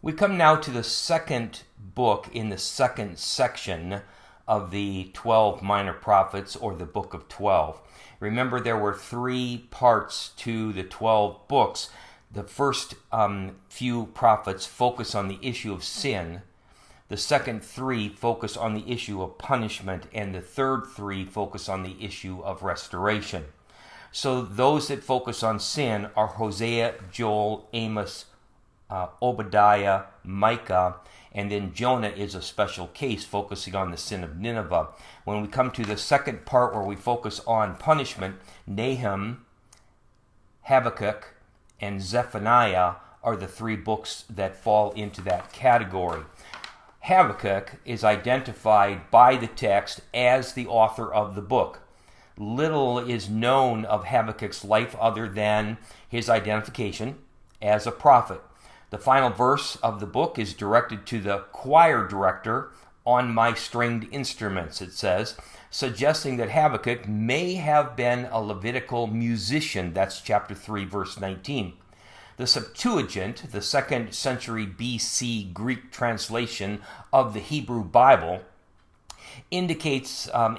We come now to the second book in the second section of the 12 minor prophets, or the Book of 12. Remember, there were three parts to the 12 books. The first few prophets focus on the issue of sin. The second three focus on the issue of punishment, and the third three focus on the issue of restoration. So those that focus on sin are Hosea, Joel, Amos, Obadiah, Micah, and then Jonah is a special case focusing on the sin of Nineveh. When we come to the second part where we focus on punishment, Nahum, Habakkuk, and Zephaniah are the three books that fall into that category. Habakkuk is identified by the text as the author of the book. Little is known of Habakkuk's life other than his identification as a prophet. The final verse of the book is directed to the choir director on my stringed instruments, it says, suggesting that Habakkuk may have been a Levitical musician. That's chapter 3, verse 19. The Septuagint, the 2nd century BC Greek translation of the Hebrew Bible, includes an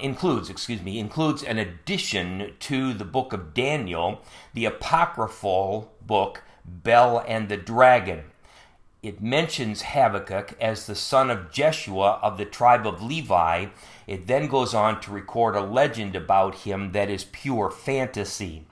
addition to the book of Daniel, the apocryphal book Bel and the Dragon. It mentions Habakkuk as the son of Jeshua of the tribe of Levi. It then goes on to record a legend about him that is pure fantasy.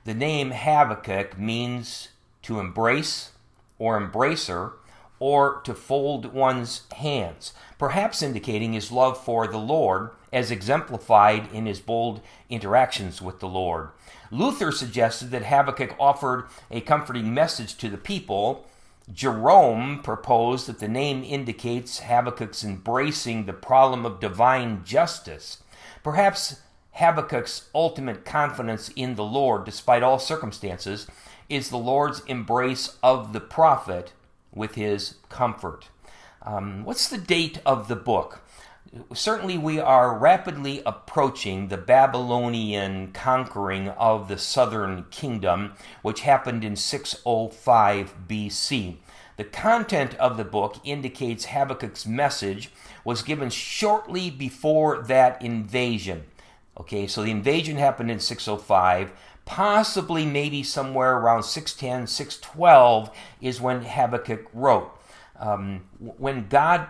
The name Habakkuk means to embrace or embracer, or to fold one's hands, perhaps indicating his love for the Lord as exemplified in his bold interactions with the Lord. Luther suggested that Habakkuk offered a comforting message to the people. Jerome proposed that the name indicates Habakkuk's embracing the problem of divine justice. Perhaps Habakkuk's ultimate confidence in the Lord, despite all circumstances, is the Lord's embrace of the prophet with his comfort. What's the date of the book? Certainly we are rapidly approaching the Babylonian conquering of the southern kingdom, which happened in 605 BC. The content of the book indicates Habakkuk's message was given shortly before that invasion. Okay, so the invasion happened in 605. Possibly maybe somewhere around 610, 612 is when Habakkuk wrote. When God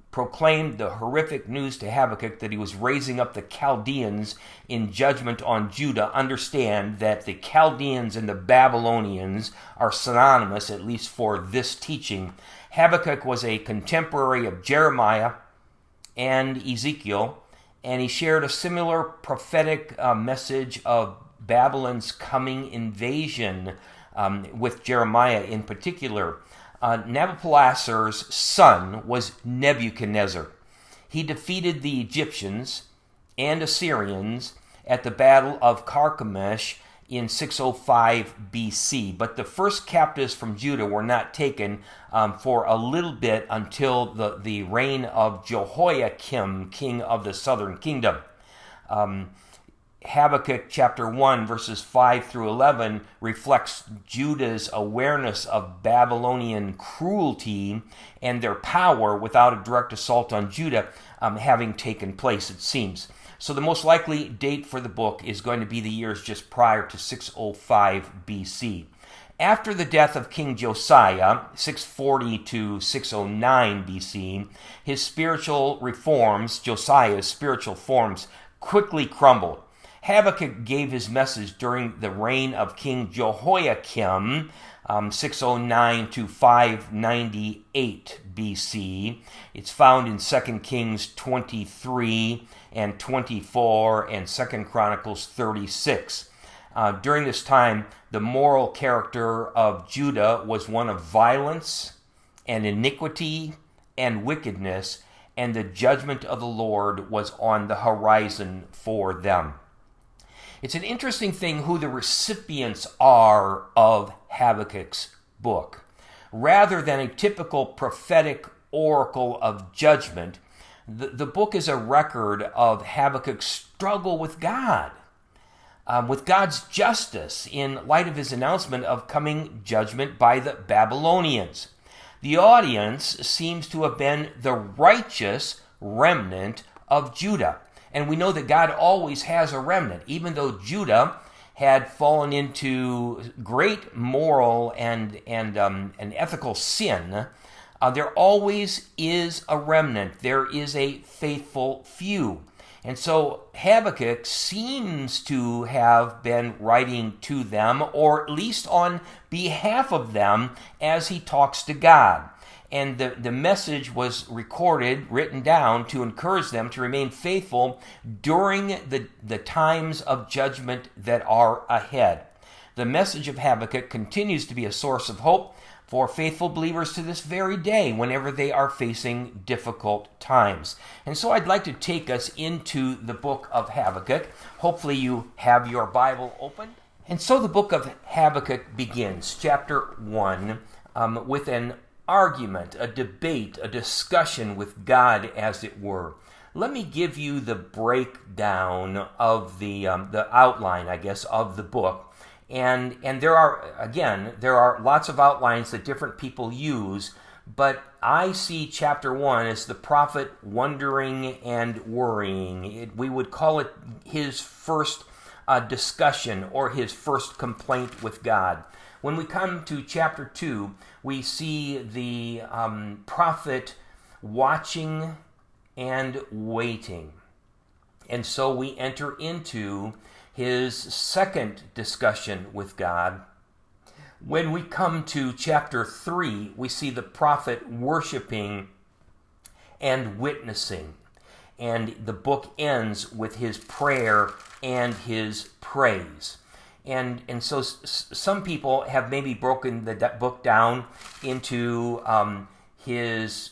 proclaimed the horrific news to Habakkuk that he was raising up the Chaldeans in judgment on Judah, understand that the Chaldeans and the Babylonians are synonymous, at least for this teaching. Habakkuk was a contemporary of Jeremiah and Ezekiel, and he shared a similar prophetic message of Babylon's coming invasion with Jeremiah in particular. Nabopolassar's son was Nebuchadnezzar. He defeated the Egyptians and Assyrians at the Battle of Carchemish in 605 BC, but the first captives from Judah were not taken for a little bit until the reign of Jehoiakim, king of the southern kingdom. Habakkuk chapter 1 verses 5 through 11 reflects Judah's awareness of Babylonian cruelty and their power without a direct assault on Judah having taken place, it seems. So the most likely date for the book is going to be the years just prior to 605 BC. After the death of King Josiah, 640 to 609 BC, his spiritual reforms, Josiah's spiritual forms, quickly crumbled. Habakkuk gave his message during the reign of King Jehoiakim, 609 to 598 BC. It's found in 2 Kings 23 and 24 and 2 Chronicles 36. During this time, the moral character of Judah was one of violence and iniquity and wickedness, and the judgment of the Lord was on the horizon for them. It's an interesting thing who the recipients are of Habakkuk's book. Rather than a typical prophetic oracle of judgment, the book is a record of Habakkuk's struggle with God, with God's justice in light of his announcement of coming judgment by the Babylonians. The audience seems to have been the righteous remnant of Judah. And we know that God always has a remnant, even though Judah had fallen into great moral and ethical sin. There always is a remnant. There is a faithful few. And so Habakkuk seems to have been writing to them, or at least on behalf of them, as he talks to God. And the message was recorded, written down, to encourage them to remain faithful during the times of judgment that are ahead. The message of Habakkuk continues to be a source of hope for faithful believers to this very day, whenever they are facing difficult times. And so I'd like to take us into the book of Habakkuk. Hopefully you have your Bible open. And so the book of Habakkuk begins, chapter 1, with an argument, a debate, a discussion with God, as it were. Let me give you the breakdown of the outline, I guess, of the book. And there are lots of outlines that different people use, but I see chapter 1 as the prophet wondering and worrying. We would call it his first discussion or his first complaint with God. When we come to chapter 2, we see the prophet watching and waiting. And so we enter into his second discussion with God. When we come to chapter 3, we see the prophet worshiping and witnessing. And the book ends with his prayer and his praise. And so some people have maybe broken the book down into his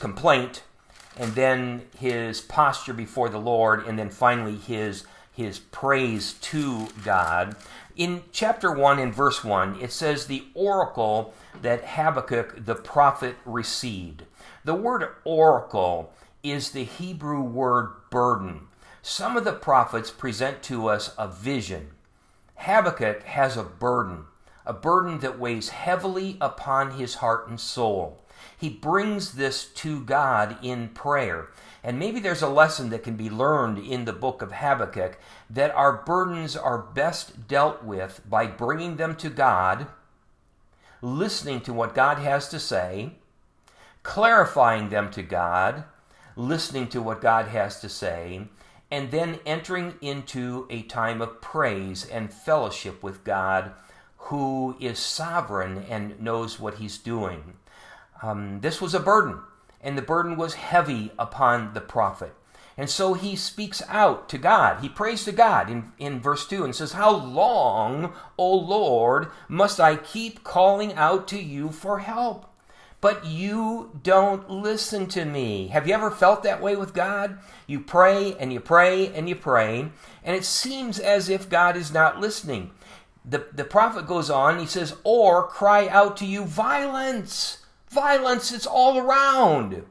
complaint, and then his posture before the Lord, and then finally his praise to God. In chapter 1 and verse 1, it says the oracle that Habakkuk the prophet received. The word oracle is the Hebrew word burden. Some of the prophets present to us a vision. Habakkuk has a burden that weighs heavily upon his heart and soul. He brings this to God in prayer. And maybe there's a lesson that can be learned in the book of Habakkuk, that our burdens are best dealt with by bringing them to God, listening to what God has to say, clarifying them to God, listening to what God has to say, and then entering into a time of praise and fellowship with God, who is sovereign and knows what he's doing. This was a burden, and the burden was heavy upon the prophet. And so he speaks out to God. He prays to God in verse 2 and says, "How long, O Lord, must I keep calling out to you for help? But you don't listen to me." Have you ever felt that way with God? You pray and you pray and you pray, and it seems as if God is not listening. The prophet goes on, he says, "Or cry out to you violence. Violence, it's all around.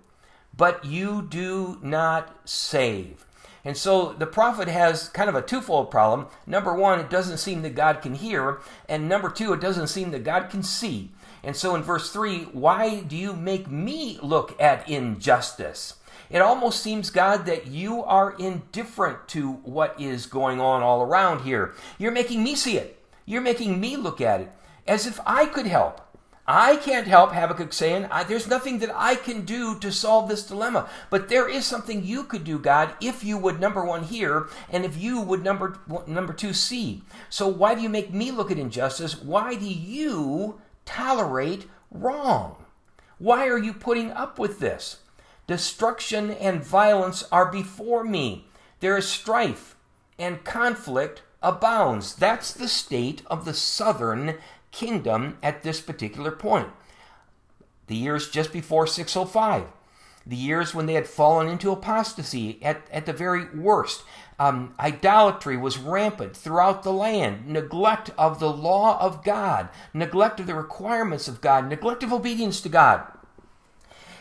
But you do not save." And so the prophet has kind of a twofold problem. Number one, it doesn't seem that God can hear. And number two, it doesn't seem that God can see. And so in verse 3, "Why do you make me look at injustice?" It almost seems, God, that you are indifferent to what is going on all around here. You're making me see it. You're making me look at it as if I could help. I can't help, Habakkuk saying, there's nothing that I can do to solve this dilemma. But there is something you could do, God, if you would, number one, hear, and if you would, number two, see. So why do you make me look at injustice? Why do you tolerate wrong? Why are you putting up with this? Destruction and violence are before me. There is strife and conflict abounds. That's the state of the southern kingdom at this particular point. The years just before 605. The years when they had fallen into apostasy at the very worst. Idolatry was rampant throughout the land. Neglect of the law of God. Neglect of the requirements of God. Neglect of obedience to God.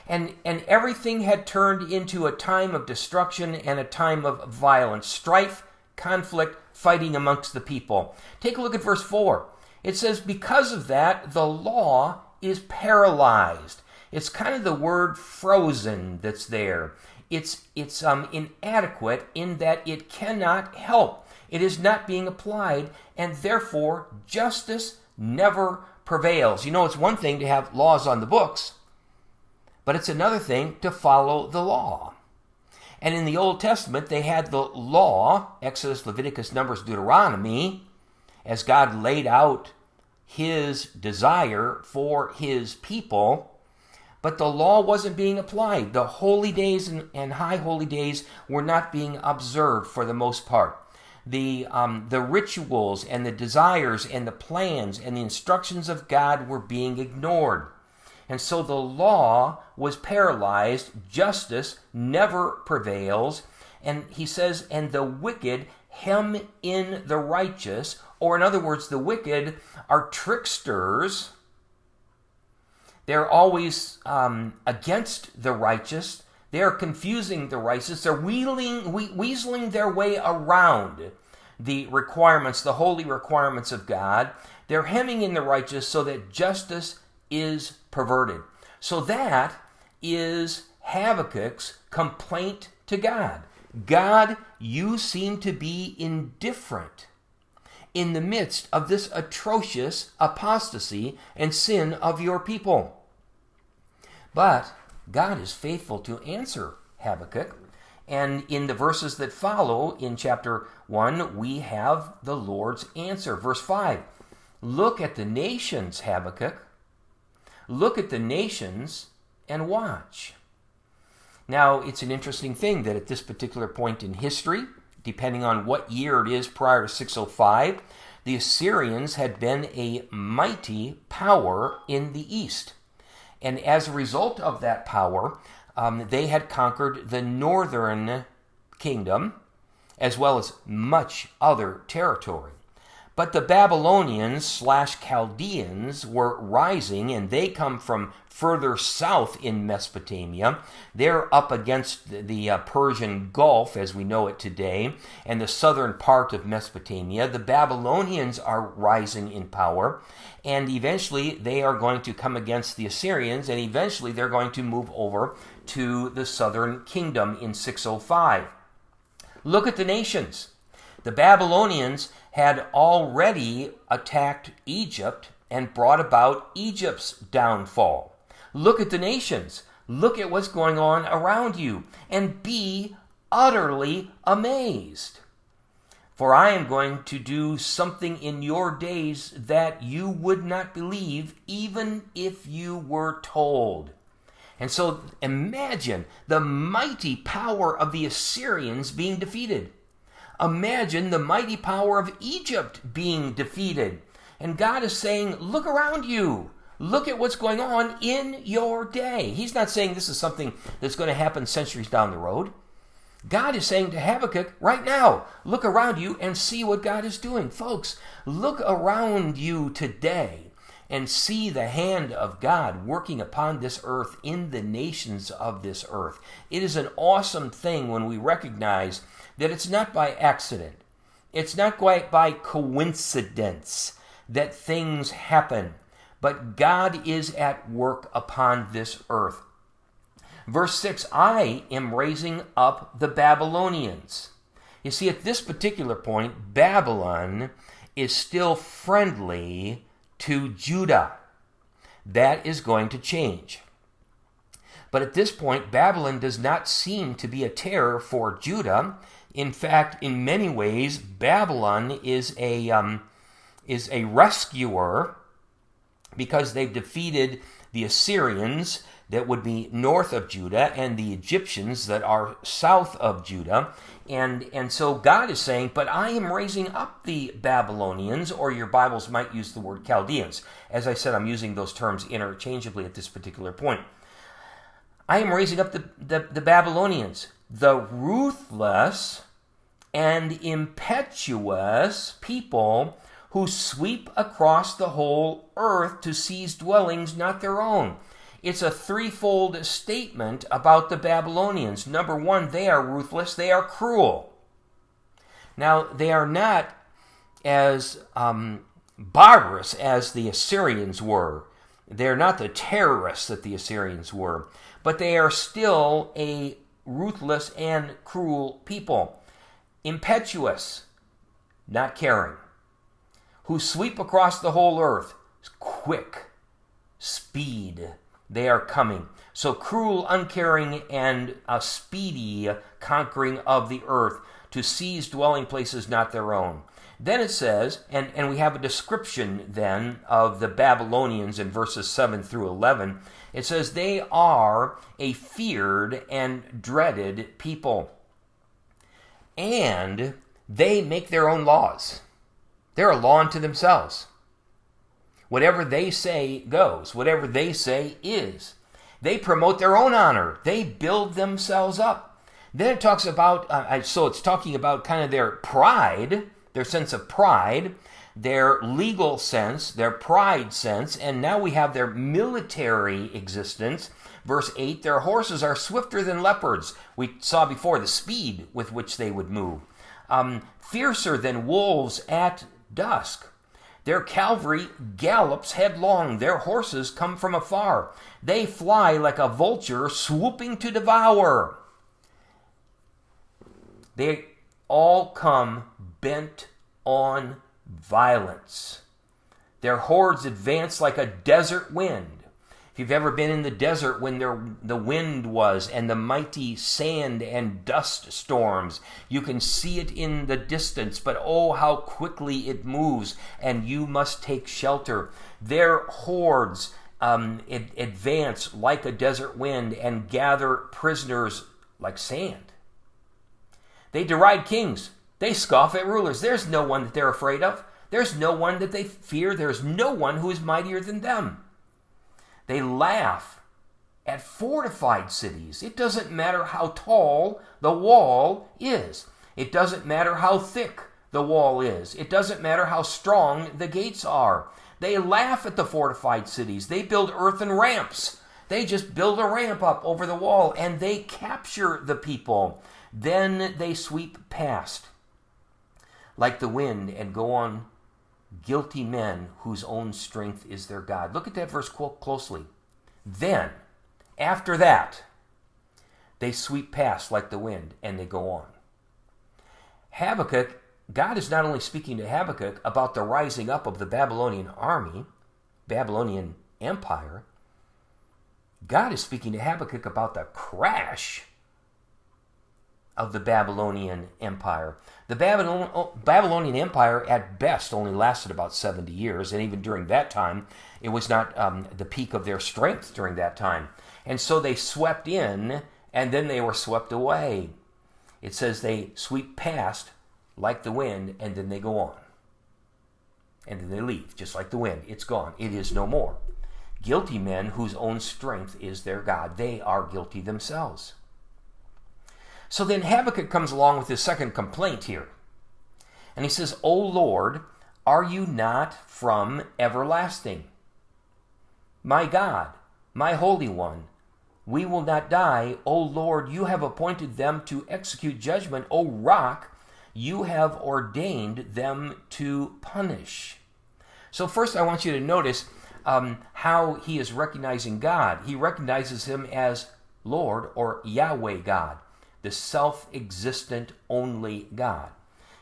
And everything had turned into a time of destruction and a time of violence. Strife, conflict, fighting amongst the people. Take a look at verse 4. It says, "Because of that, the law is paralyzed. It's kind of the word frozen that's there. It's inadequate in that it cannot help. It is not being applied, and therefore justice never prevails. You know, it's one thing to have laws on the books, but it's another thing to follow the law. And in the Old Testament, they had the law, Exodus, Leviticus, Numbers, Deuteronomy, as God laid out his desire for his people, but the law wasn't being applied. The holy days and high holy days were not being observed for the most part. The rituals and the desires and the plans and the instructions of God were being ignored. And so the law was paralyzed. Justice never prevails. And he says, and the wicked hem in the righteous, or in other words, the wicked are tricksters. They're always against the righteous. They're confusing the righteous. They're weaseling their way around the requirements, the holy requirements of God. They're hemming in the righteous so that justice is perverted. So that is Habakkuk's complaint to God. God, you seem to be indifferent in the midst of this atrocious apostasy and sin of your people. But God is faithful to answer Habakkuk. And in the verses that follow in chapter 1, we have the Lord's answer. Verse 5, look at the nations, Habakkuk. Look at the nations and watch. Now, it's an interesting thing that at this particular point in history, depending on what year it is prior to 605, the Assyrians had been a mighty power in the east. And as a result of that power, they had conquered the northern kingdom, as well as much other territory. But the Babylonians / Chaldeans were rising, and they come from further south in Mesopotamia. They're up against the Persian Gulf, as we know it today, and the southern part of Mesopotamia. The Babylonians are rising in power, and eventually they are going to come against the Assyrians, and eventually they're going to move over to the southern kingdom in 605. Look at the nations. The Babylonians had already attacked Egypt and brought about Egypt's downfall. Look at the nations. Look at what's going on around you and be utterly amazed. For I am going to do something in your days that you would not believe, even if you were told. And so imagine the mighty power of the Assyrians being defeated. Imagine the mighty power of Egypt being defeated. And God is saying, look around you. Look at what's going on in your day. He's not saying this is something that's going to happen centuries down the road. God is saying to Habakkuk, right now, look around you and see what God is doing. Folks, look around you today and see the hand of God working upon this earth in the nations of this earth. It is an awesome thing when we recognize that it's not by accident. It's not quite by coincidence that things happen, but God is at work upon this earth. Verse 6, I am raising up the Babylonians. You see, at this particular point, Babylon is still friendly to Judah. That is going to change. But at this point, Babylon does not seem to be a terror for Judah. In fact, in many ways, Babylon is a rescuer because they've defeated the Assyrians that would be north of Judah and the Egyptians that are south of Judah. And so God is saying, but I am raising up the Babylonians, or your Bibles might use the word Chaldeans. As I said, I'm using those terms interchangeably at this particular point. I am raising up the Babylonians, the ruthless and impetuous people who sweep across the whole earth to seize dwellings not their own. It's a threefold statement about the Babylonians. Number one, they are ruthless, they are cruel. Now, they are not as barbarous as the Assyrians were. They're not the terrorists that the Assyrians were, but they are still a ruthless and cruel people. Impetuous, not caring, who sweep across the whole earth. Quick, speed, they are coming. So cruel, uncaring, and a speedy conquering of the earth to seize dwelling places not their own. Then it says, and we have a description then of the Babylonians in verses 7 through 11. It says they are a feared and dreaded people. And they make their own laws. They're a law unto themselves. Whatever they say goes. Whatever they say is. They promote their own honor. They build themselves up. Then it talks about, so it's talking about kind of their pride, their sense of pride, their legal sense, their pride sense, and now we have their military existence. Verse 8, their horses are swifter than leopards. We saw before the speed with which they would move. Fiercer than wolves at dusk. Their cavalry gallops headlong. Their horses come from afar. They fly like a vulture swooping to devour. They all come bent on violence. Their hordes advance like a desert wind. If you've ever been in the desert when the wind was and the mighty sand and dust storms, you can see it in the distance, but oh, how quickly it moves, and you must take shelter. Their hordes advance like a desert wind and gather prisoners like sand. They deride kings. They scoff at rulers. There's no one that they're afraid of. There's no one that they fear. There's no one who is mightier than them. They laugh at fortified cities. It doesn't matter how tall the wall is. It doesn't matter how thick the wall is. It doesn't matter how strong the gates are. They laugh at the fortified cities. They build earthen ramps. They just build a ramp up over the wall and they capture the people. Then they sweep past like the wind and go on, guilty men whose own strength is their God. Look at that verse closely. Then, after that, they sweep past like the wind and they go on. Habakkuk, God is not only speaking to Habakkuk about the rising up of the Babylonian army, Babylonian empire, God is speaking to Habakkuk about the crash of the Babylonian Empire. The Babylonian Empire at best only lasted about 70 years, and even during that time, it was not the peak of their strength during that time. And so they swept in, and then they were swept away. It says they sweep past like the wind, and then they go on. And then they leave, just like the wind. It's gone. It is no more. Guilty men whose own strength is their God. They are guilty themselves. So then Habakkuk comes along with his second complaint here. And he says, O Lord, are you not from everlasting? My God, my Holy One, we will not die. O Lord, you have appointed them to execute judgment. O Rock, you have ordained them to punish. So first I want you to notice how he is recognizing God. He recognizes him as Lord or Yahweh God, the self-existent only God.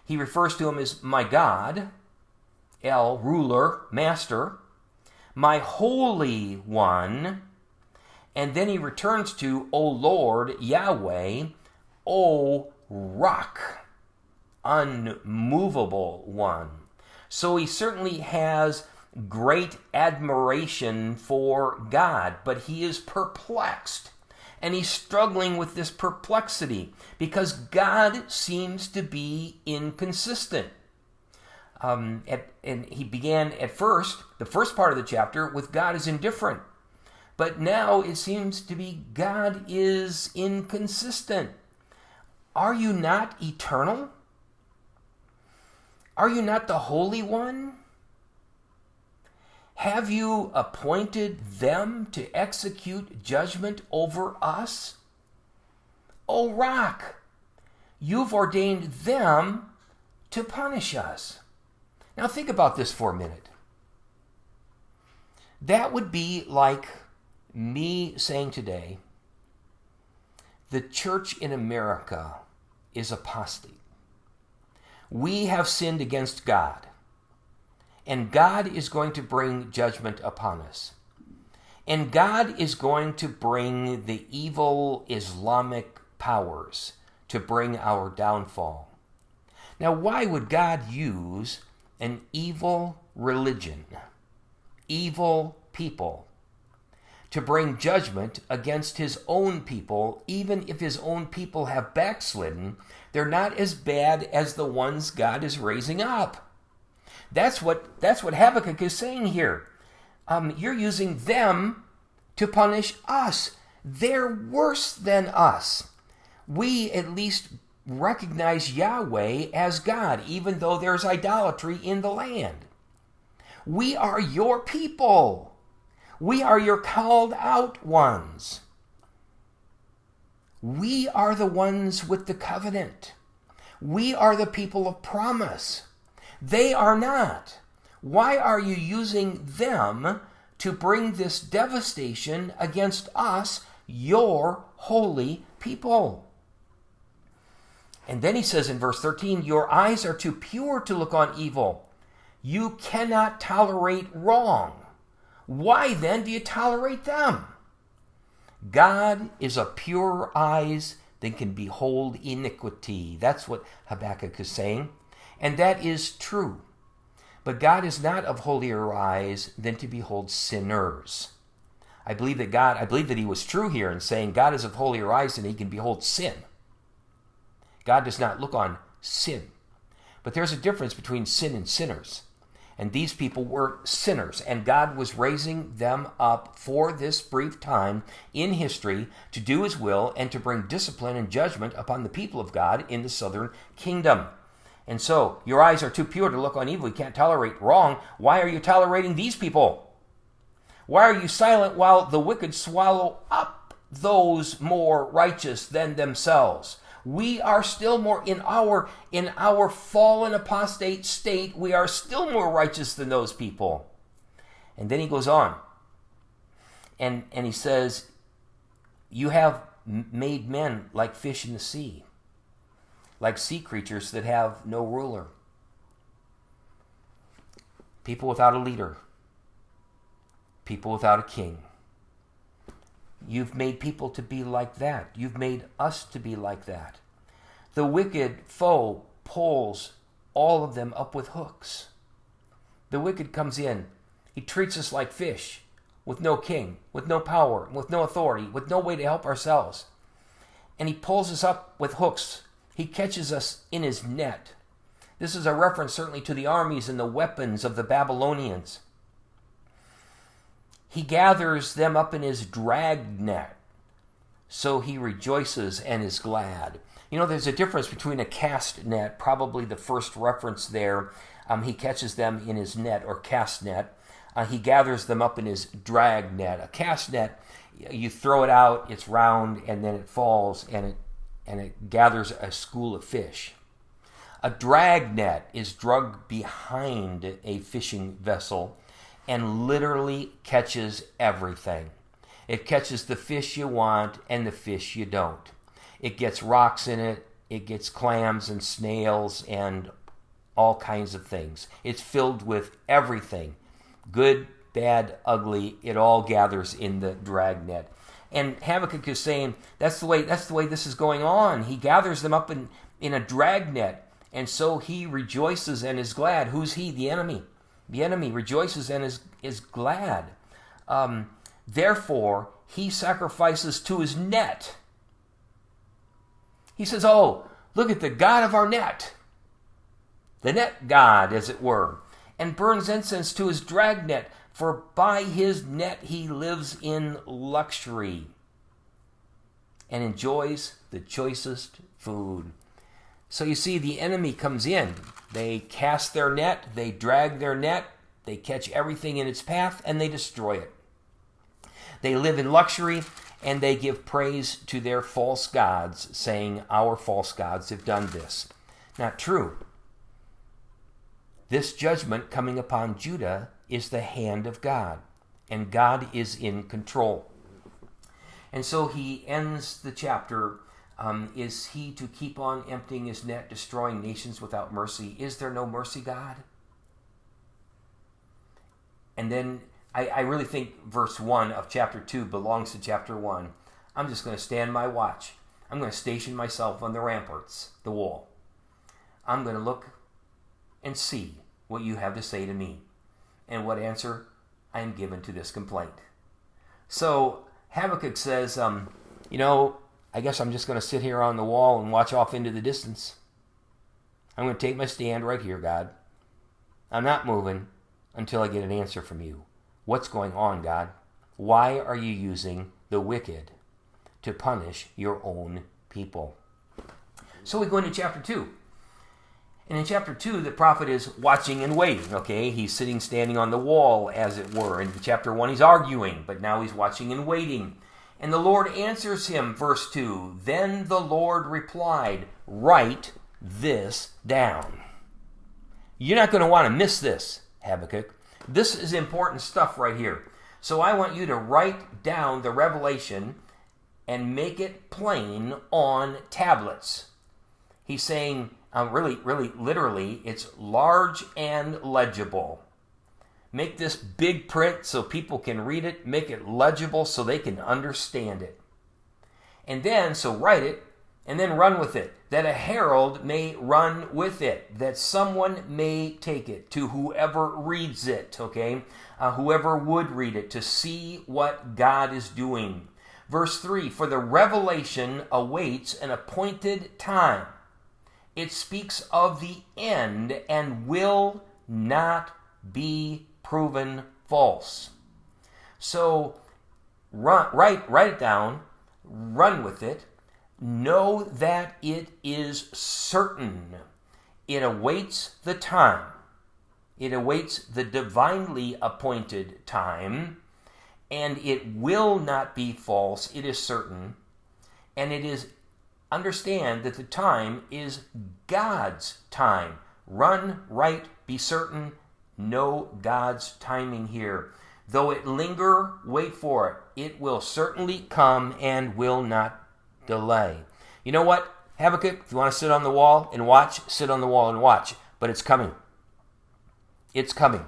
He refers to him as my God, El, ruler, master, my Holy One, and then he returns to, O Lord, Yahweh, O Rock, unmovable one. So he certainly has great admiration for God, but he is perplexed. And he's struggling with this perplexity because God seems to be inconsistent. And he began at first, the first part of the chapter, with God is indifferent. But now it seems to be God is inconsistent. Are you not eternal? Are you not the Holy One? Have you appointed them to execute judgment over us? O Rock, you've ordained them to punish us. Now think about this for a minute. That would be like me saying today, the church in America is apostate. We have sinned against God, and God is going to bring judgment upon us. And God is going to bring the evil Islamic powers to bring our downfall. Now, why would God use an evil religion, evil people, to bring judgment against his own people? Even if his own people have backslidden, they're not as bad as the ones God is raising up. That's what Habakkuk is saying here. You're using them to punish us. They're worse than us. We at least recognize Yahweh as God, even though there's idolatry in the land. We are your people. We are your called out ones. We are the ones with the covenant. We are the people of promise. They are not. Why are you using them to bring this devastation against us, your holy people? And then he says in verse 13, your eyes are too pure to look on evil. You cannot tolerate wrong. Why then do you tolerate them? God is a purer eyes than can behold iniquity. That's what Habakkuk is saying. And that is true. But God is not of holier eyes than to behold sinners. I believe that he was true here in saying God is of holier eyes than he can behold sin. God does not look on sin. But there's a difference between sin and sinners. And these people were sinners, and God was raising them up for this brief time in history to do his will and to bring discipline and judgment upon the people of God in the southern kingdom. And so, your eyes are too pure to look on evil. You can't tolerate wrong. Why are you tolerating these people? Why are you silent while the wicked swallow up those more righteous than themselves? We are still more in our fallen apostate state. We are still more righteous than those people. And then he goes on, and he says, you have made men like fish in the sea, like sea creatures that have no ruler. People without a leader. People without a king. You've made people to be like that. You've made us to be like that. The wicked foe pulls all of them up with hooks. The wicked comes in. He treats us like fish, with no king, with no power, with no authority, with no way to help ourselves. And he pulls us up with hooks. He catches us in his net. This is a reference certainly to the armies and the weapons of the Babylonians. He gathers them up in his drag net, so he rejoices and is glad. You know, there's a difference between a cast net, probably the first reference there. He catches them in his net or cast net. He gathers them up in his drag net. A cast net, you throw it out, it's round, and then it falls, and it gathers a school of fish. A drag net is dragged behind a fishing vessel and literally catches everything. It catches the fish you want and the fish you don't. It gets rocks in it. It gets clams and snails and all kinds of things. It's filled with everything. Good, bad, ugly. It all gathers in the drag net. And Habakkuk is saying that's the way this is going on. He gathers them up in a drag net, and so he rejoices and is glad. Who's he? The enemy. The enemy rejoices and is glad. Therefore, he sacrifices to his net. He says, oh, look at the God of our net. The net God, as it were. And burns incense to his drag net. For by his net he lives in luxury and enjoys the choicest food. So you see, the enemy comes in. They cast their net, they drag their net, they catch everything in its path, and they destroy it. They live in luxury, and they give praise to their false gods, saying, our false gods have done this. Not true. This judgment coming upon Judah is the hand of God. and God is in control. And so he ends the chapter. Is he to keep on emptying his net, destroying nations without mercy? Is there no mercy, God? And then I really think verse 1 of chapter 2 belongs to chapter 1. I'm just going to stand my watch. I'm going to station myself on the ramparts, the wall. I'm going to look and see what you have to say to me and what answer I am given to this complaint. So Habakkuk says, I guess I'm just going to sit here on the wall and watch off into the distance. I'm going to take my stand right here, God. I'm not moving until I get an answer from you. What's going on, God? Why are you using the wicked to punish your own people? So we go into chapter 2. And in chapter 2, the prophet is watching and waiting, okay? He's standing on the wall, as it were. In chapter 1, he's arguing, but now he's watching and waiting. And the Lord answers him, verse 2, Then the Lord replied, Write this down. You're not going to want to miss this, Habakkuk. This is important stuff right here. So I want you to write down the revelation and make it plain on tablets. He's saying, really, literally, it's large and legible. Make this big print so people can read it. Make it legible so they can understand it. And then, so write it, and then run with it, that a herald may run with it, that someone may take it to whoever reads it, okay? Whoever would read it, to see what God is doing. Verse 3, For the revelation awaits an appointed time. It speaks of the end and will not be proven false. So write it down, run with it, know that it is certain. It awaits the time. It awaits the divinely appointed time, and it will not be false. It is certain, and it is, understand that the time is God's time. Run, write, be certain, know God's timing here. Though it linger, wait for it. It will certainly come and will not delay. You know what, Habakkuk? If you want to sit on the wall and watch, sit on the wall and watch. But it's coming. It's coming.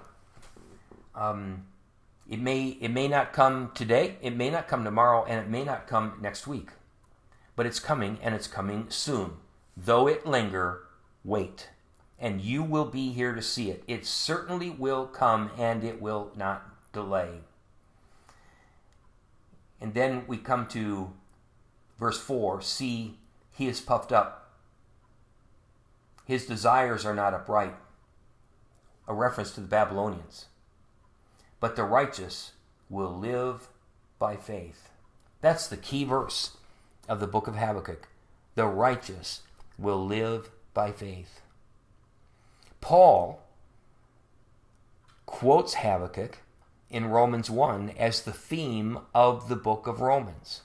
It may not come today. It may not come tomorrow, and it may not come next week. But it's coming, and it's coming soon. Though it linger, wait. And you will be here to see it. It certainly will come, and it will not delay. And then we come to verse 4. See, he is puffed up. His desires are not upright. A reference to the Babylonians. But the righteous will live by faith. That's the key verse of the book of Habakkuk. The righteous will live by faith. Paul quotes Habakkuk in Romans 1 as the theme of the book of Romans.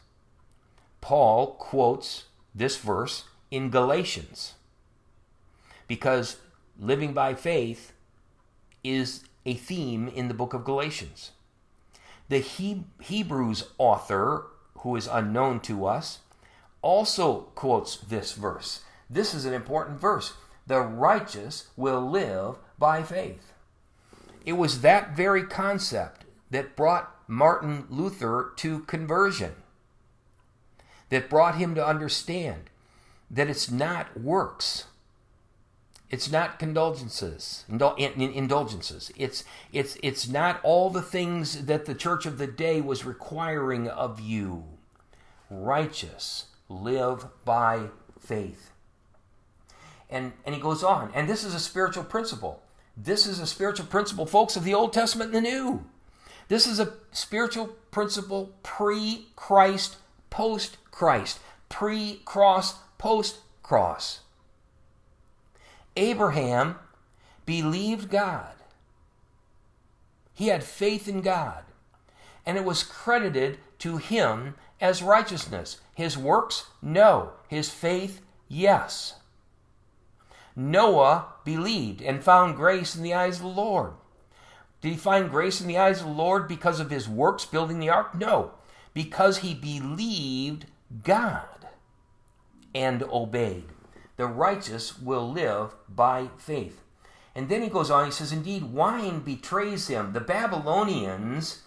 Paul quotes this verse in Galatians because living by faith is a theme in the book of Galatians. The Hebrews author, who is unknown to us, also quotes this verse. This is an important verse. The righteous will live by faith. It was that very concept that brought Martin Luther to conversion, that brought him to understand that it's not works. It's not indulgences. It's not all the things that the church of the day was requiring of you. Righteous, live by faith. And he goes on, and this is a spiritual principle. This is a spiritual principle, folks, of the Old Testament and the New. This is a spiritual principle pre-Christ, post-Christ, pre-cross, post-cross. Abraham believed God. He had faith in God, and it was credited to him as righteousness. His works? No. His faith? Yes. Noah believed and found grace in the eyes of the Lord. Did he find grace in the eyes of the Lord because of his works building the ark? No, because he believed God and obeyed. The righteous will live by faith. And then he goes on, he says, indeed, wine betrays him. The Babylonians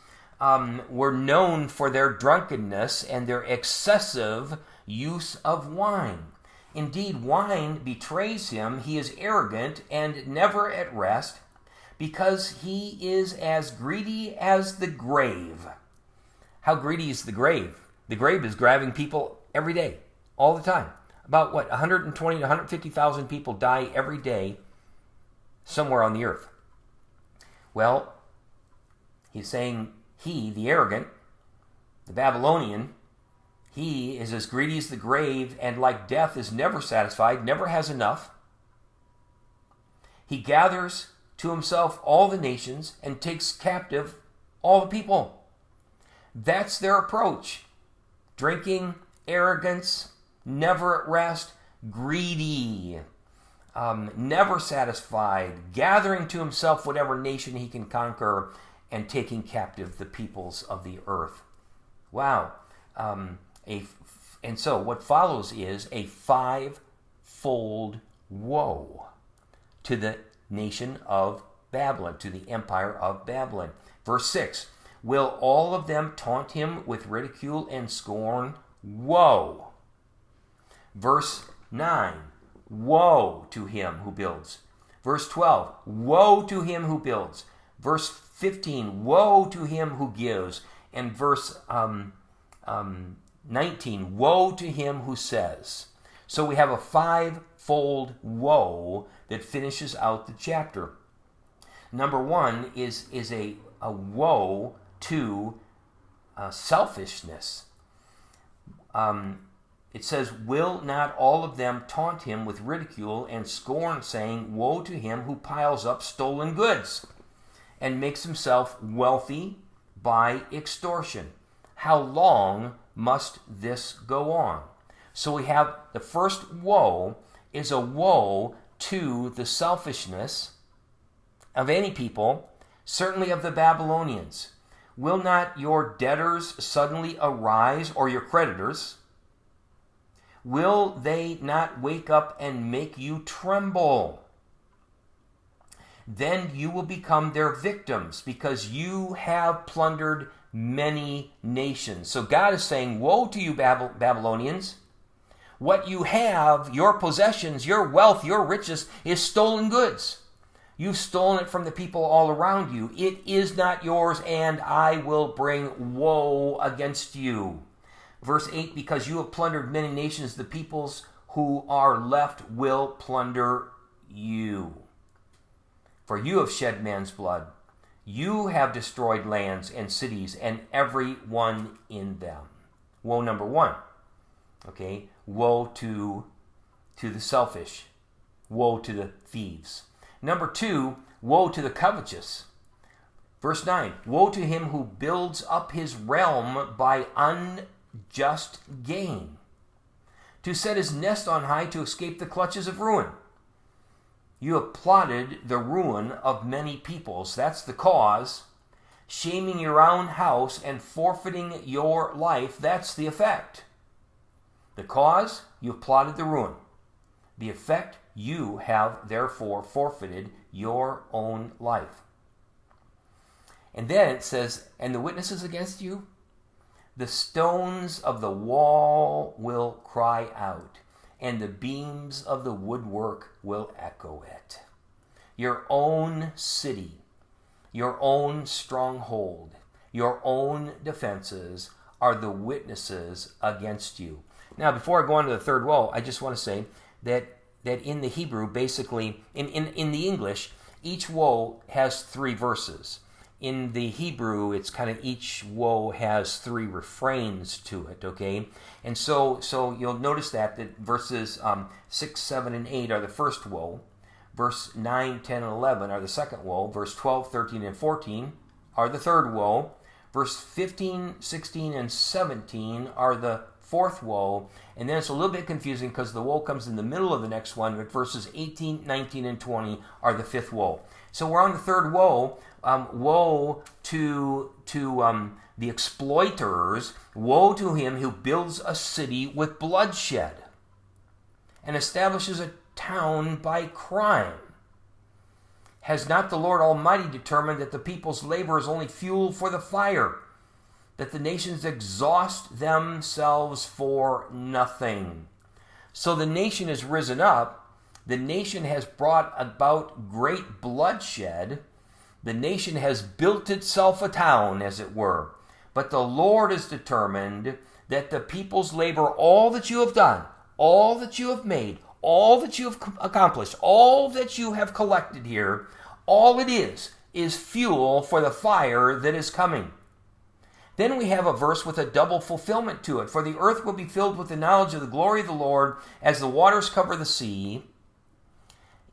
were known for their drunkenness and their excessive use of wine. Indeed, wine betrays him. He is arrogant and never at rest, because he is as greedy as the grave. How greedy is the grave? The grave is grabbing people every day, all the time. About 120 to 150,000 people die every day somewhere on the earth. Well, he's saying he, the arrogant, the Babylonian, he is as greedy as the grave, and like death is never satisfied, never has enough. He gathers to himself all the nations and takes captive all the people. That's their approach. Drinking, arrogance, never at rest, greedy, never satisfied, gathering to himself whatever nation he can conquer, and taking captive the peoples of the earth. Wow. And so what follows is a five-fold woe to the nation of Babylon, to the empire of Babylon. Verse 6, will all of them taunt him with ridicule and scorn? Woe. Verse 9, woe to him who builds. Verse 12, woe to him who builds. Verse 15, woe to him who gives. And verse 19, woe to him who says. So we have a five-fold woe that finishes out the chapter. Number one is a woe to selfishness. It says, will not all of them taunt him with ridicule and scorn, saying, woe to him who piles up stolen goods and makes himself wealthy by extortion. How long must this go on? So we have the first woe is a woe to the selfishness of any people, certainly of the Babylonians. Will not your debtors suddenly arise, or your creditors? Will they not wake up and make you tremble? Then you will become their victims, because you have plundered many nations. So God is saying, woe to you, Babylonians. What you have, your possessions, your wealth, your riches, is stolen goods. You've stolen it from the people all around you. It is not yours, and I will bring woe against you. Verse 8, because you have plundered many nations, the peoples who are left will plunder you. For you have shed man's blood. You have destroyed lands and cities and every one in them. Woe number one. Okay, woe to the selfish. Woe to the thieves. Number two, woe to the covetous. Verse 9, woe to him who builds up his realm by unjust gain, to set his nest on high to escape the clutches of ruin. You have plotted the ruin of many peoples. That's the cause. Shaming your own house and forfeiting your life. That's the effect. The cause, you have plotted the ruin. The effect, you have therefore forfeited your own life. And then it says, and the witnesses against you? The stones of the wall will cry out, and the beams of the woodwork will echo it. Your own city, your own stronghold, your own defenses are the witnesses against you. Now, before I go on to the third woe, I just want to say that in the Hebrew, basically, in the English, each woe has three verses. In the Hebrew, it's kind of each woe has three refrains to it, okay? And so you'll notice that verses 6, 7, and 8 are the first woe. Verse 9, 10, and 11 are the second woe. Verse 12, 13, and 14 are the third woe. Verse 15, 16, and 17 are the fourth woe, and then it's a little bit confusing because the woe comes in the middle of the next one, but verses 18, 19, and 20 are the fifth woe. So we're on the third woe. Woe to the exploiters. Woe to him who builds a city with bloodshed and establishes a town by crime. Has not the Lord Almighty determined that the people's labor is only fuel for the fire, that the nations exhaust themselves for nothing? So the nation has risen up. The nation has brought about great bloodshed. The nation has built itself a town, as it were. But the Lord has determined that the people's labor, all that you have done, all that you have made, all that you have accomplished, all that you have collected here, all it is fuel for the fire that is coming. Then we have a verse with a double fulfillment to it. For the earth will be filled with the knowledge of the glory of the Lord as the waters cover the sea.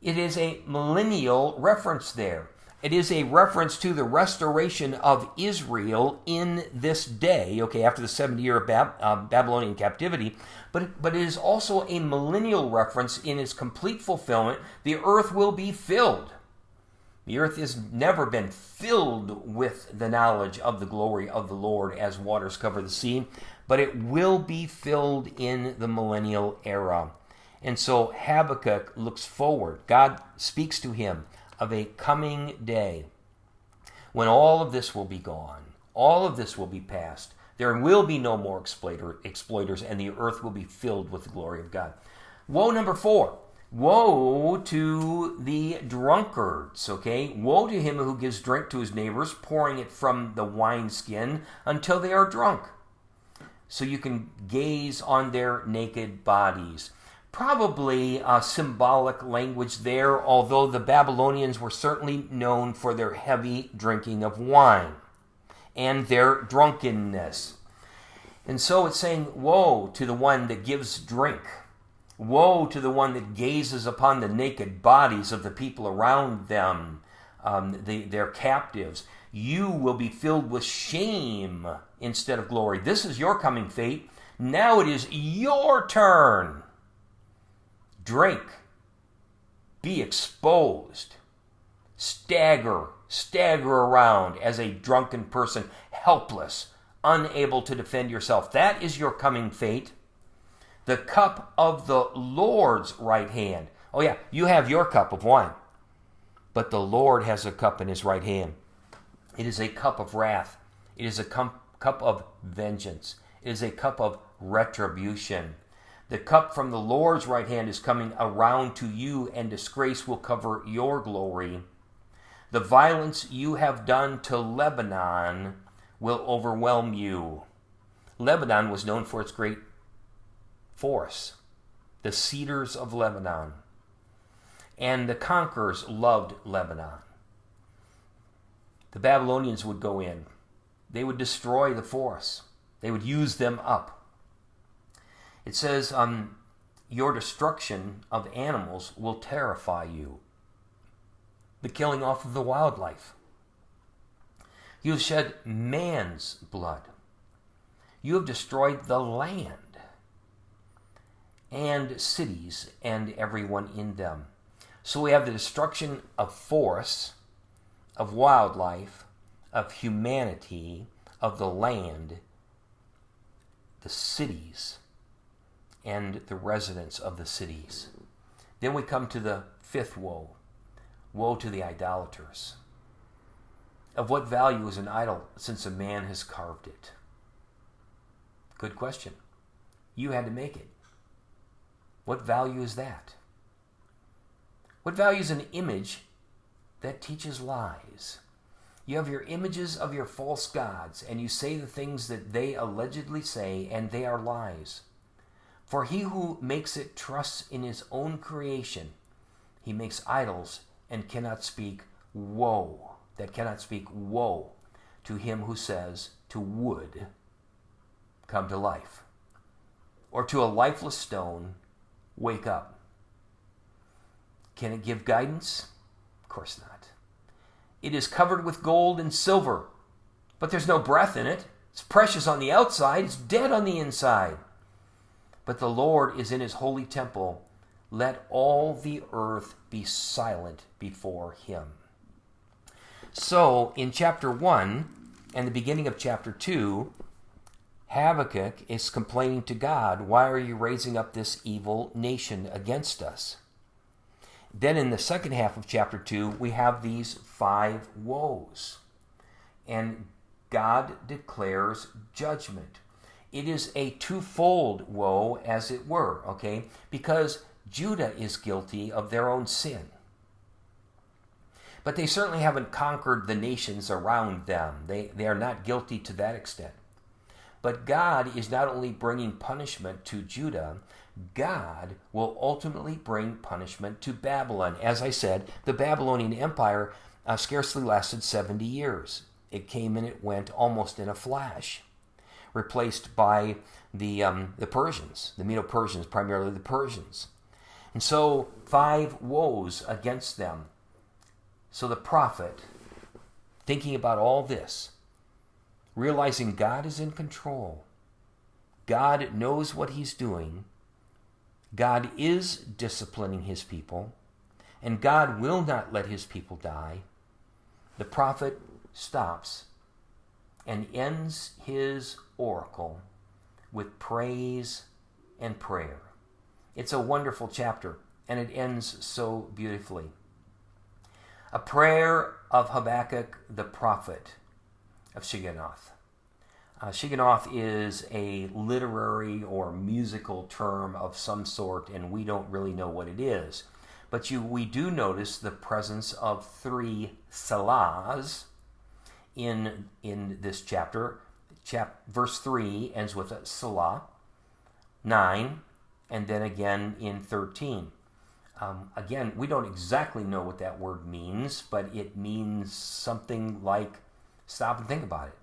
It is a millennial reference there. It is a reference to the restoration of Israel in this day, okay, after the 70-year Babylonian captivity, but it is also a millennial reference in its complete fulfillment. The earth will be filled. The earth has never been filled with the knowledge of the glory of the Lord as waters cover the sea, but it will be filled in the millennial era. And so Habakkuk looks forward. God speaks to him of a coming day when all of this will be gone. All of this will be past. There will be no more exploiters, and the earth will be filled with the glory of God. Woe number 4. Woe to the drunkards, okay? Woe to him who gives drink to his neighbors, pouring it from the wineskin until they are drunk, so you can gaze on their naked bodies. Probably symbolic language there, although the Babylonians were certainly known for their heavy drinking of wine and their drunkenness. And so it's saying, woe to the one that gives drink. Woe to the one that gazes upon the naked bodies of the people around them, their captives. You will be filled with shame instead of glory. This is your coming fate. Now it is your turn. Drink, be exposed, stagger around as a drunken person, helpless, unable to defend yourself. That is your coming fate. The cup of the Lord's right hand. Oh yeah, you have your cup of wine, but the Lord has a cup in his right hand. It is a cup of wrath. It is a cup of vengeance. It is a cup of retribution. The cup from the Lord's right hand is coming around to you, and disgrace will cover your glory. The violence you have done to Lebanon will overwhelm you. Lebanon was known for its great forests, the cedars of Lebanon. And the conquerors loved Lebanon. The Babylonians would go in. They would destroy the forests. They would use them up. It says, your destruction of animals will terrify you. The killing off of the wildlife. You have shed man's blood. You have destroyed the land and cities and everyone in them. So we have the destruction of forests, of wildlife, of humanity, of the land, the cities, and the residents of the cities. Then we come to the fifth woe. Woe to the idolaters. Of what value is an idol since a man has carved it? Good question. You had to make it. What value is that? What value is an image that teaches lies? You have your images of your false gods, and you say the things that they allegedly say, and they are lies. For he who makes it trusts in his own creation. He makes idols and cannot speak woe. That cannot speak woe to him who says to wood, come to life. Or to a lifeless stone, wake up. Can it give guidance? Of course not. It is covered with gold and silver, but there's no breath in it. It's precious on the outside, it's dead on the inside. but the Lord is in his holy temple. Let all the earth be silent before him. So, in chapter 1 and the beginning of chapter 2, Habakkuk is complaining to God, why are you raising up this evil nation against us? Then in the second half of chapter 2, we have these 5 woes. And God declares judgment. It is a twofold woe, as it were, okay? Because Judah is guilty of their own sin. But they certainly haven't conquered the nations around them. They are not guilty to that extent. But God is not only bringing punishment to Judah, God will ultimately bring punishment to Babylon. As I said, the Babylonian Empire scarcely lasted 70 years. It came and it went almost in a flash, replaced by the Persians, the Medo-Persians, primarily the Persians. And so 5 woes against them. So the prophet, thinking about all this, realizing God is in control, God knows what he's doing, God is disciplining his people, and God will not let his people die, the prophet stops and ends his oracle with praise and prayer. It's a wonderful chapter, and it ends so beautifully. A prayer of Habakkuk the prophet of Shigionoth. Shigionoth is a literary or musical term of some sort, and we don't really know what it is. But we do notice the presence of 3 selahs in this chapter. Verse 3 ends with a selah, 9, and then again in 13. Again, we don't exactly know what that word means, but it means something like stop and think about it.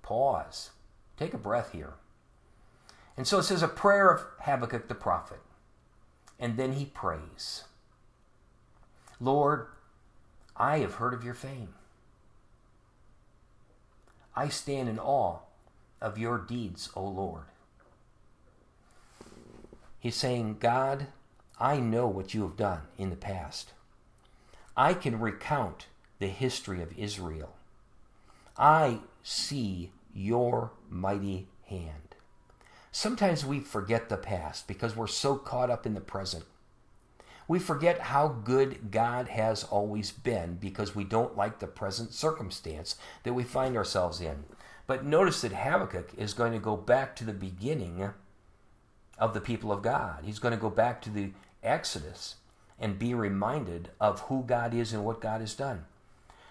Pause. Take a breath here. And so it says a prayer of Habakkuk the prophet. And then he prays. Lord, I have heard of your fame. I stand in awe of your deeds, O Lord. He's saying, God, I know what you have done in the past. I can recount the history of Israel. I see your mighty hand. Sometimes we forget the past because we're so caught up in the present. We forget how good God has always been because we don't like the present circumstance that we find ourselves in. But notice that Habakkuk is going to go back to the beginning of the people of God. He's going to go back to the Exodus and be reminded of who God is and what God has done.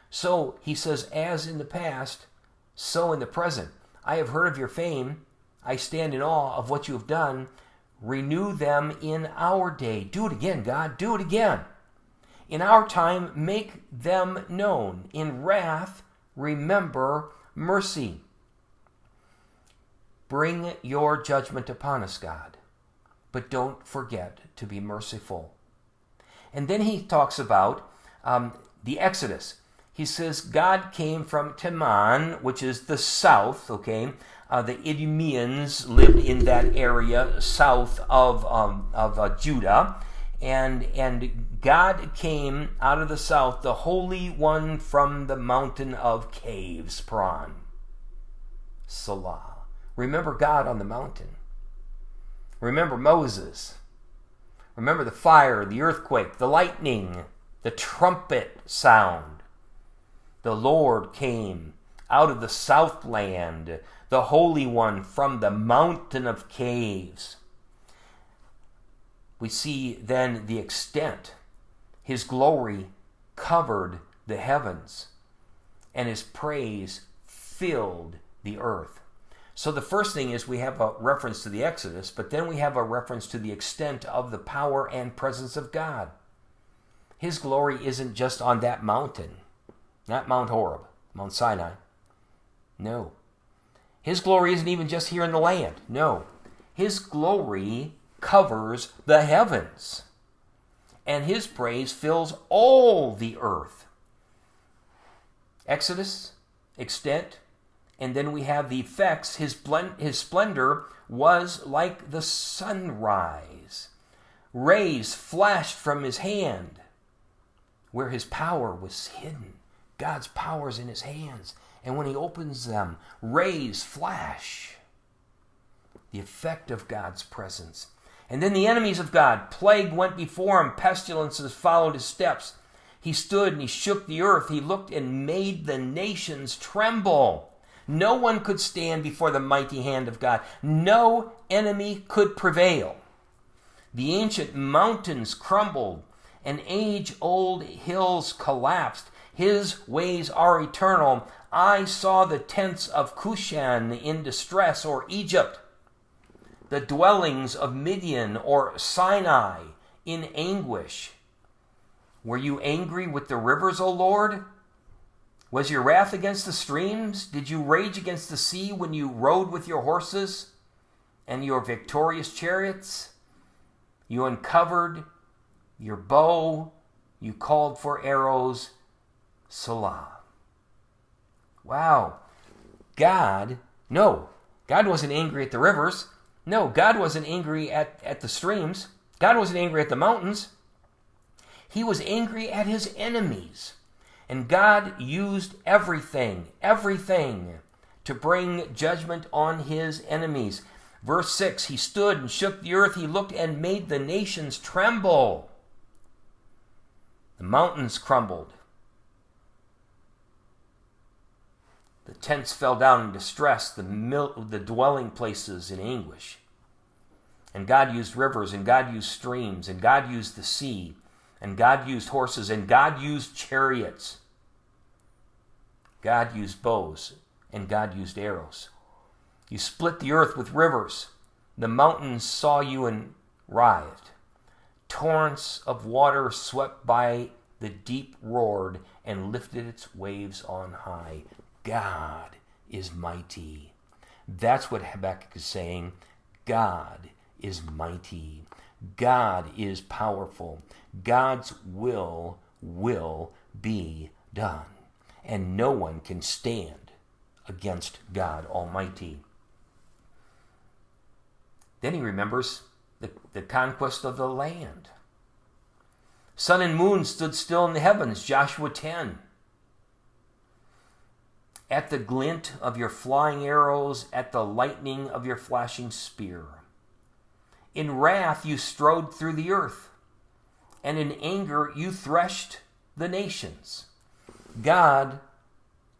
So he says, as in the past, so in the present. I have heard of your fame. I stand in awe of what you have done. Renew them in our day. Do it again, God. Do it again. In our time, make them known. In wrath, remember mercy. Bring your judgment upon us, God. But don't forget to be merciful. And then he talks about the Exodus. He says God came from Teman, which is the south, okay? The Idumeans lived in that area south of Judah. And God came out of the south, the Holy One from the mountain of caves, Paran. Salah. Remember God on the mountain. Remember Moses. Remember the fire, the earthquake, the lightning, the trumpet sound. The Lord came out of the southland, the Holy One from the mountain of caves. We see then the extent. His glory covered the heavens, and his praise filled the earth. So the first thing is we have a reference to the Exodus, but then we have a reference to the extent of the power and presence of God. His glory isn't just on that mountain, not Mount Horeb, Mount Sinai. No. His glory isn't even just here in the land. No. His glory covers the heavens, and his praise fills all the earth. Exodus, extent, And then we have the effects. His splendor was like the sunrise. Rays flashed from his hand where his power was hidden. God's power is in his hands. And when he opens them, rays flash. The effect of God's presence. And then the enemies of God, plague went before him, pestilences followed his steps. He stood and he shook the earth. He looked and made the nations tremble. No one could stand before the mighty hand of God. No enemy could prevail. The ancient mountains crumbled, and age-old hills collapsed. His ways are eternal. I saw the tents of Cushan in distress, or Egypt, the dwellings of Midian or Sinai in anguish. Were you angry with the rivers, O Lord? Was your wrath against the streams? Did you rage against the sea when you rode with your horses and your victorious chariots? You uncovered your bow. You called for arrows. Selah. Wow. God wasn't angry at the rivers. No, God wasn't angry at the streams. God wasn't angry at the mountains. He was angry at his enemies. And God used everything to bring judgment on his enemies. Verse 6, he stood and shook the earth. He looked and made the nations tremble. The mountains crumbled. The tents fell down in distress, the dwelling places in anguish. And God used rivers, and God used streams, and God used the sea, and God used horses, and God used chariots. God used bows, and God used arrows. You split the earth with rivers. The mountains saw you and writhed. Torrents of water swept by, the deep roared and lifted its waves on high. God is mighty. That's what Habakkuk is saying. God is mighty. God is powerful. God's will be done. And no one can stand against God Almighty. Then he remembers the conquest of the land. Sun and moon stood still in the heavens, Joshua 10. At the glint of your flying arrows, at the lightning of your flashing spear. In wrath you strode through the earth, and in anger you threshed the nations. God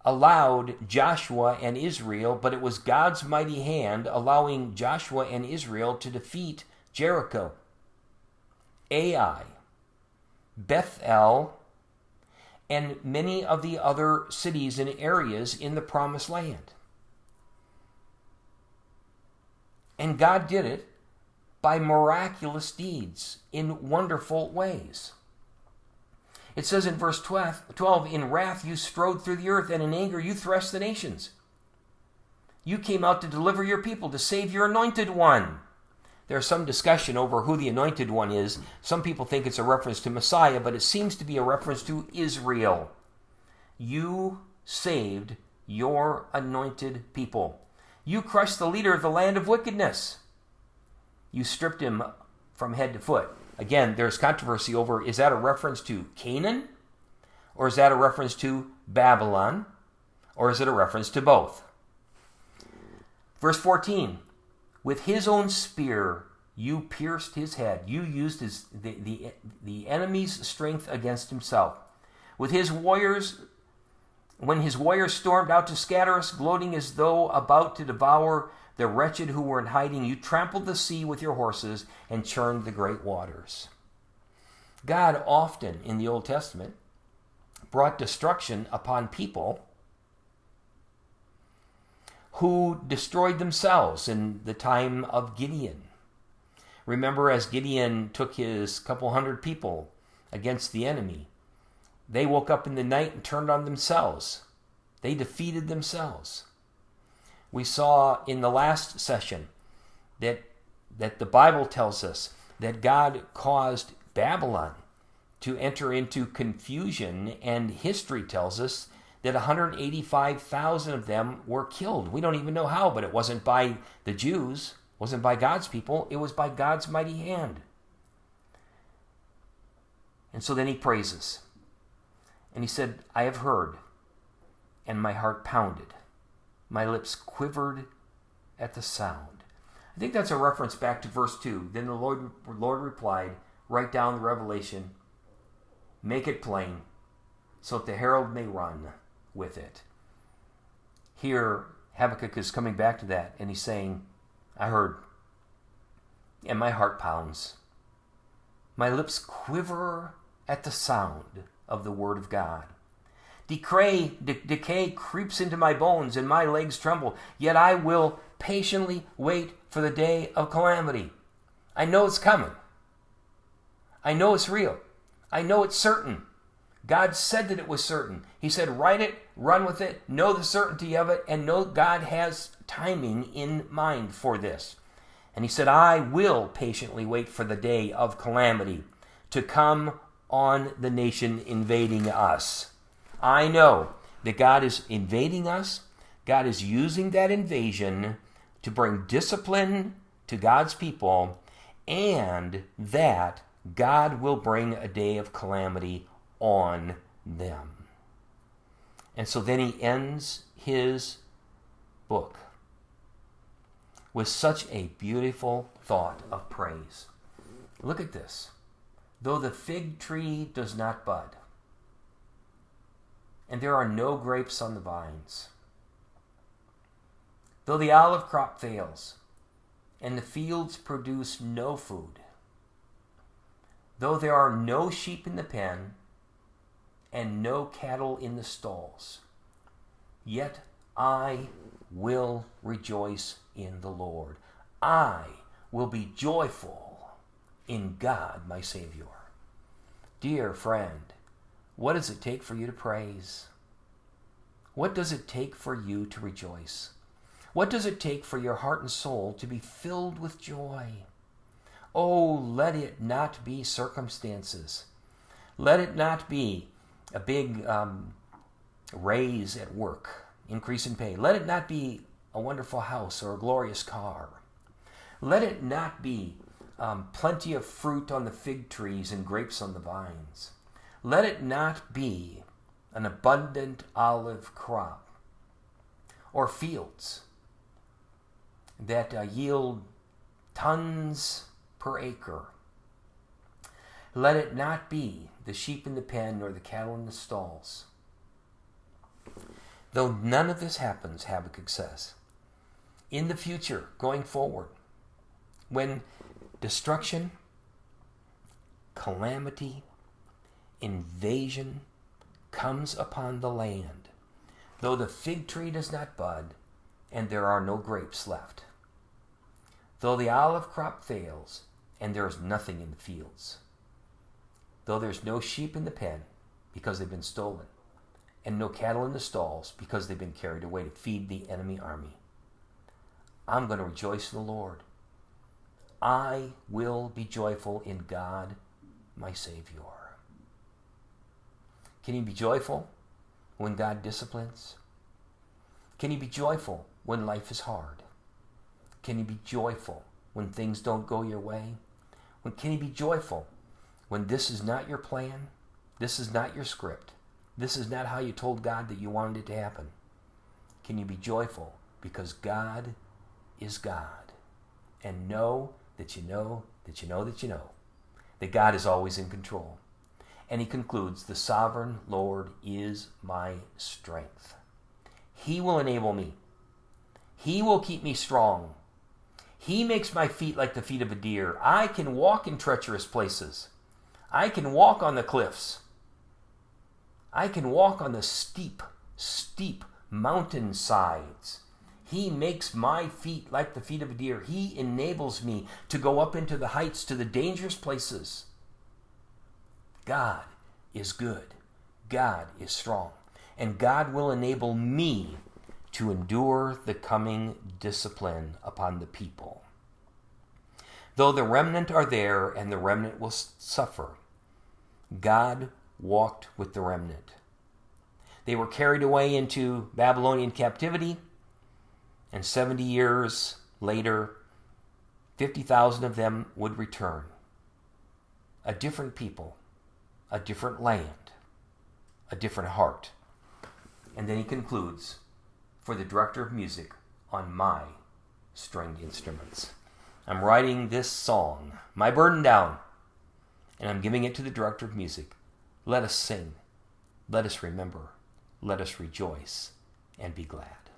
allowed Joshua and Israel, but it was God's mighty hand allowing Joshua and Israel to defeat Jericho, Ai, Bethel, and many of the other cities and areas in the Promised Land. And God did it by miraculous deeds in wonderful ways. It says in verse 12, in wrath you strode through the earth, and in anger you threshed the nations. You came out to deliver your people, to save your anointed one. There's some discussion over who the anointed one is. Some people think it's a reference to Messiah, but it seems to be a reference to Israel. You saved your anointed people. You crushed the leader of the land of wickedness. You stripped him from head to foot. Again, there's controversy over, is that a reference to Canaan? Or is that a reference to Babylon? Or is it a reference to both? Verse 14, with his own spear you pierced his head. You used the enemy's strength against himself. With his warriors, when his warriors stormed out to scatter us, gloating as though about to devour the wretched who were in hiding, you trampled the sea with your horses and churned the great waters. God often in the Old Testament brought destruction upon people who destroyed themselves in the time of Gideon. Remember, as Gideon took his couple hundred people against the enemy, they woke up in the night and turned on themselves. They defeated themselves. We saw in the last session that the Bible tells us that God caused Babylon to enter into confusion, and history tells us that 185,000 of them were killed. We don't even know how, but it wasn't by the Jews, it wasn't by God's people, it was by God's mighty hand. And so then he praises. And he said, I have heard, and my heart pounded. My lips quivered at the sound. I think that's a reference back to verse 2. Then the Lord replied, write down the revelation, make it plain, so that the herald may run with it. Here, Habakkuk is coming back to that, and he's saying, I heard, and my heart pounds. My lips quiver at the sound of the word of God. Decay creeps into my bones, and my legs tremble, yet I will patiently wait for the day of calamity. I know it's coming. I know it's real. I know it's certain. God said that it was certain. He said, write it, run with it, know the certainty of it, and know God has timing in mind for this. And he said, I will patiently wait for the day of calamity to come on the nation invading us. I know that God is invading us. God is using that invasion to bring discipline to God's people, and that God will bring a day of calamity on them. And so then he ends his book with such a beautiful thought of praise. Look at this. Though the fig tree does not bud, and there are no grapes on the vines, though the olive crop fails, and the fields produce no food, though there are no sheep in the pen, and no cattle in the stalls, yet I will rejoice in the Lord. I will be joyful in God, my Savior. Dear friend, what does it take for you to praise? What does it take for you to rejoice? What does it take for your heart and soul to be filled with joy? Oh, let it not be circumstances. Let it not be a big raise at work, increase in pay. Let it not be a wonderful house or a glorious car. Let it not be plenty of fruit on the fig trees and grapes on the vines. Let it not be an abundant olive crop or fields that yield tons per acre. Let it not be the sheep in the pen nor the cattle in the stalls. Though none of this happens, Habakkuk says, in the future, going forward, when destruction, calamity, invasion comes upon the land, though the fig tree does not bud and there are no grapes left, though the olive crop fails and there is nothing in the fields, though there's no sheep in the pen because they've been stolen, and no cattle in the stalls because they've been carried away to feed the enemy army, I'm going to rejoice in the Lord. I will be joyful in God, my Savior. Can you be joyful when God disciplines? Can you be joyful when life is hard? Can you be joyful when things don't go your way? Can you be joyful when this is not your plan? This is not your script. This is not how you told God that you wanted it to happen. Can you be joyful because God is God? And know that you know that you know that you know that God is always in control. And he concludes, the sovereign Lord is my strength. He will enable me. He will keep me strong. He makes my feet like the feet of a deer. I can walk in treacherous places. I can walk on the cliffs. I can walk on the steep mountain sides. He makes my feet like the feet of a deer. He enables me to go up into the heights, to the dangerous places. God is good. God is strong. And God will enable me to endure the coming discipline upon the people. Though the remnant are there and the remnant will suffer, God walked with the remnant. They were carried away into Babylonian captivity, and 70 years later, 50,000 of them would return. A different people, a different land, a different heart. And then he concludes, for the director of music on my stringed instruments. I'm writing this song, My Burden Down, and I'm giving it to the director of music. Let us sing, let us remember, let us rejoice and be glad.